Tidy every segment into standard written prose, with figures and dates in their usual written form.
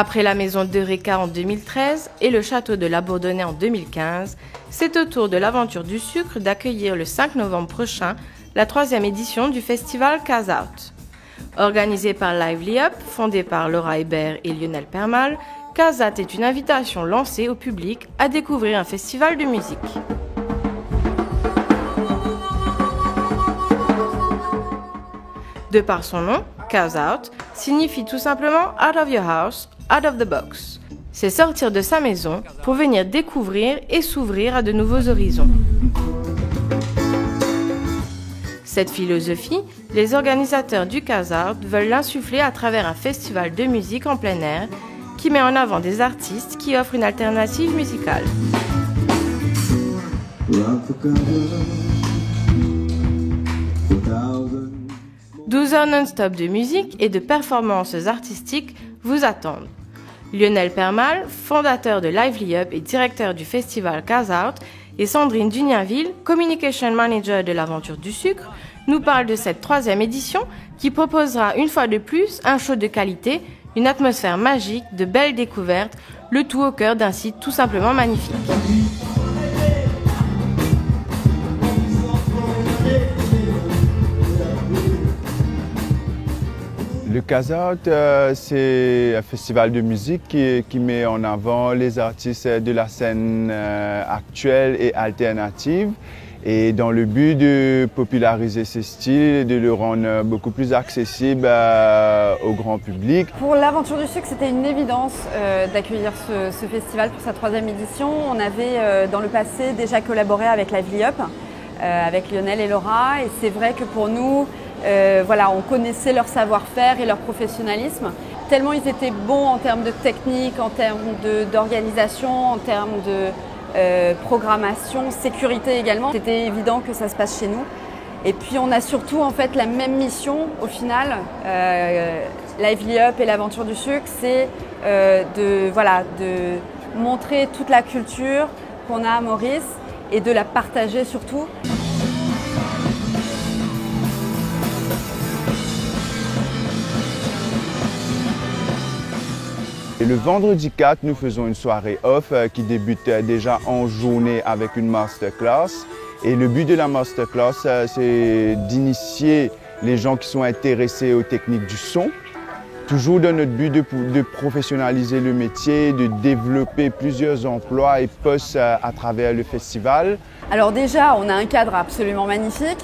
Après la maison d'Eureka en 2013 et le château de la Bourdonnais en 2015, c'est au tour de l'Aventure du Sucre d'accueillir le 5 novembre prochain la 3e édition du festival Cazout. Organisé par Lively Up, fondé par Laura Hébert et Lionel Permal, Cazout est une invitation lancée au public à découvrir un festival de musique. De par son nom, Cazout signifie tout simplement « out of your house », « out of the box ». C'est sortir de sa maison pour venir découvrir et s'ouvrir à de nouveaux horizons. Cette philosophie, les organisateurs du Cazout veulent l'insuffler à travers un festival de musique en plein air qui met en avant des artistes qui offrent une alternative musicale. 12 heures non-stop de musique et de performances artistiques vous attendent. Lionel Permal, fondateur de Lively Up et directeur du festival Cazout, et Sandrine Duniaville, Communication Manager de l'Aventure du Sucre, nous parlent de cette 3e édition qui proposera une fois de plus un show de qualité, une atmosphère magique, de belles découvertes, le tout au cœur d'un site tout simplement magnifique. Le Cazout, c'est un festival de musique qui met en avant les artistes de la scène actuelle et alternative, et dans le but de populariser ce style et de le rendre beaucoup plus accessible au grand public. Pour l'Aventure du Sucre, c'était une évidence d'accueillir ce festival pour sa 3e édition. On avait dans le passé déjà collaboré avec Lively Up, avec Lionel et Laura, et c'est vrai que pour nous, on connaissait leur savoir-faire et leur professionnalisme. Tellement ils étaient bons en termes de technique, en termes d'organisation, en termes de programmation, sécurité également. C'était évident que ça se passe chez nous. Et puis on a surtout en fait la même mission au final. Lively Up et l'Aventure du Sucre, c'est de montrer toute la culture qu'on a à Maurice et de la partager surtout. Et le vendredi 4, nous faisons une soirée off qui débute déjà en journée avec une masterclass. Et le but de la masterclass, c'est d'initier les gens qui sont intéressés aux techniques du son, toujours dans notre but de professionnaliser le métier, de développer plusieurs emplois et postes à travers le festival. Alors déjà, on a un cadre absolument magnifique.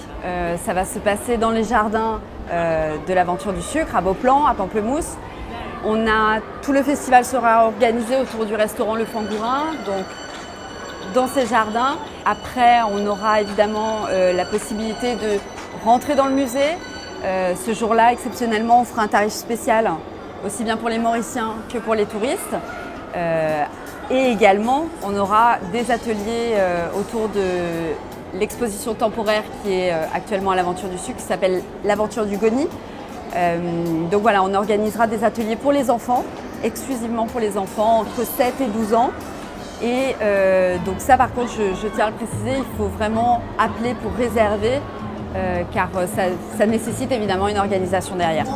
Ça va se passer dans les jardins de l'Aventure du Sucre, à Beauplan, à Pamplemousse. Tout le festival sera organisé autour du restaurant Le Fangourin, donc dans ces jardins. Après, on aura évidemment la possibilité de rentrer dans le musée. Ce jour-là, exceptionnellement, on fera un tarif spécial, aussi bien pour les Mauriciens que pour les touristes. Et également, on aura des ateliers autour de l'exposition temporaire qui est actuellement à l'Aventure du Sucre, qui s'appelle l'Aventure du Goni. Donc voilà, on organisera des ateliers pour les enfants, exclusivement pour les enfants entre 7 et 12 ans. Et donc ça par contre, je tiens à le préciser, il faut vraiment appeler pour réserver car ça nécessite évidemment une organisation derrière.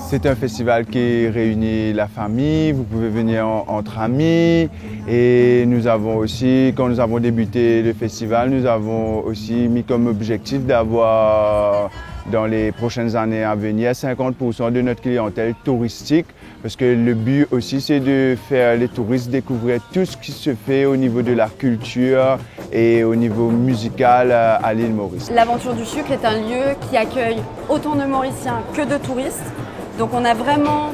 C'est un festival qui réunit la famille, vous pouvez venir entre amis, et nous avons aussi, quand nous avons débuté le festival, nous avons aussi mis comme objectif d'avoir dans les prochaines années à venir 50% de notre clientèle touristique, parce que le but aussi c'est de faire les touristes découvrir tout ce qui se fait au niveau de la culture et au niveau musical à l'île Maurice. L'Aventure du Sucre est un lieu qui accueille autant de Mauriciens que de touristes. Donc on a vraiment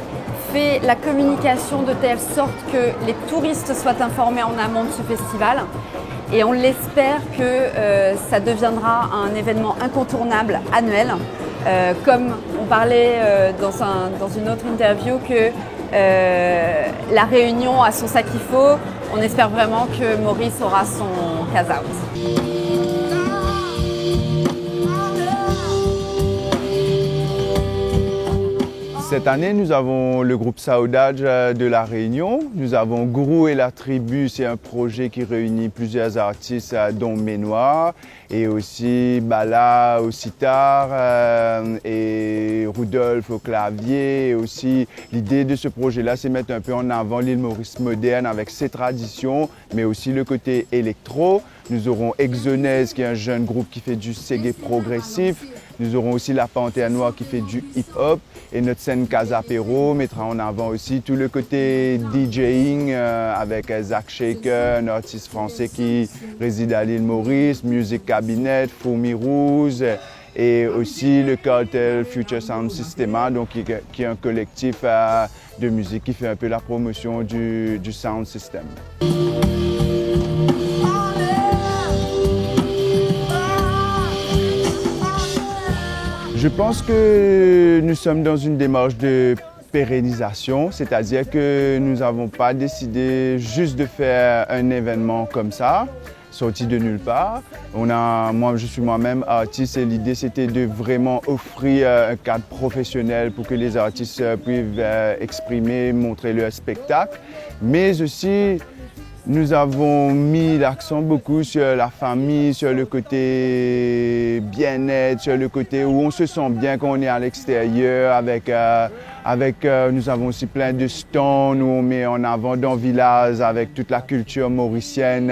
fait la communication de telle sorte que les touristes soient informés en amont de ce festival. Et on l'espère que ça deviendra un événement incontournable annuel. Comme on parlait dans une autre interview que la Réunion a son sac qu'il faut, on espère vraiment que Maurice aura son Cazout. Cette année, nous avons le groupe Saudade de La Réunion. Nous avons Gourou et la Tribu, c'est un projet qui réunit plusieurs artistes, dont Ménoir, et aussi Bala au sitar et Rudolf au clavier. Et aussi, l'idée de ce projet-là, c'est mettre un peu en avant l'île Maurice moderne avec ses traditions, mais aussi le côté électro. Nous aurons Exonèse, qui est un jeune groupe qui fait du reggae progressif. Nous aurons aussi la Panthère Noire qui fait du hip-hop. Et notre scène Casapéro mettra en avant aussi tout le côté DJing avec Zach Shaker, un artiste français qui réside à l'île Maurice, Music Cabinet, Fourmi Rouge et aussi le cartel Future Sound Systema, donc qui est un collectif de musique qui fait un peu la promotion du sound system. Je pense que nous sommes dans une démarche de pérennisation, c'est-à-dire que nous n'avons pas décidé juste de faire un événement comme ça, sorti de nulle part. Moi, je suis moi-même artiste et l'idée c'était de vraiment offrir un cadre professionnel pour que les artistes puissent exprimer, montrer leur spectacle, mais aussi nous avons mis l'accent beaucoup sur la famille, sur le côté bien-être, sur le côté où on se sent bien quand on est à l'extérieur. Nous avons aussi plein de stands où on met en avant dans le village avec toute la culture mauricienne,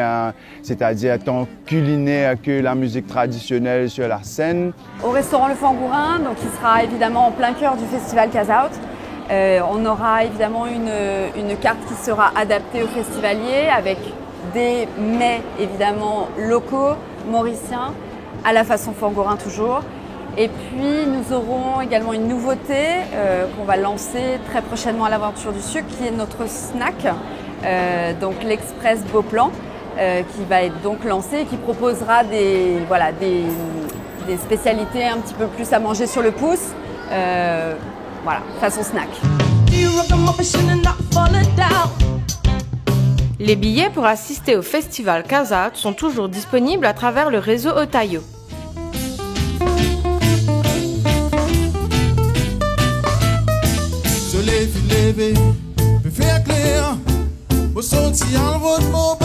c'est-à-dire tant culinaire que la musique traditionnelle sur la scène. Au restaurant Le Fangourin, donc il sera évidemment en plein cœur du festival Casout. On aura évidemment une carte qui sera adaptée aux festivaliers avec des mets évidemment locaux, mauriciens, à la façon Fangourin toujours. Et puis nous aurons également une nouveauté qu'on va lancer très prochainement à l'Aventure du Sucre, qui est notre snack, donc l'Express Beauplan, qui va être donc lancé et qui proposera des spécialités un petit peu plus à manger sur le pouce. Voilà, façon snack. Les billets pour assister au festival Casout sont toujours disponibles à travers le réseau Otayo. Se lever, faire clair, au sortir en votre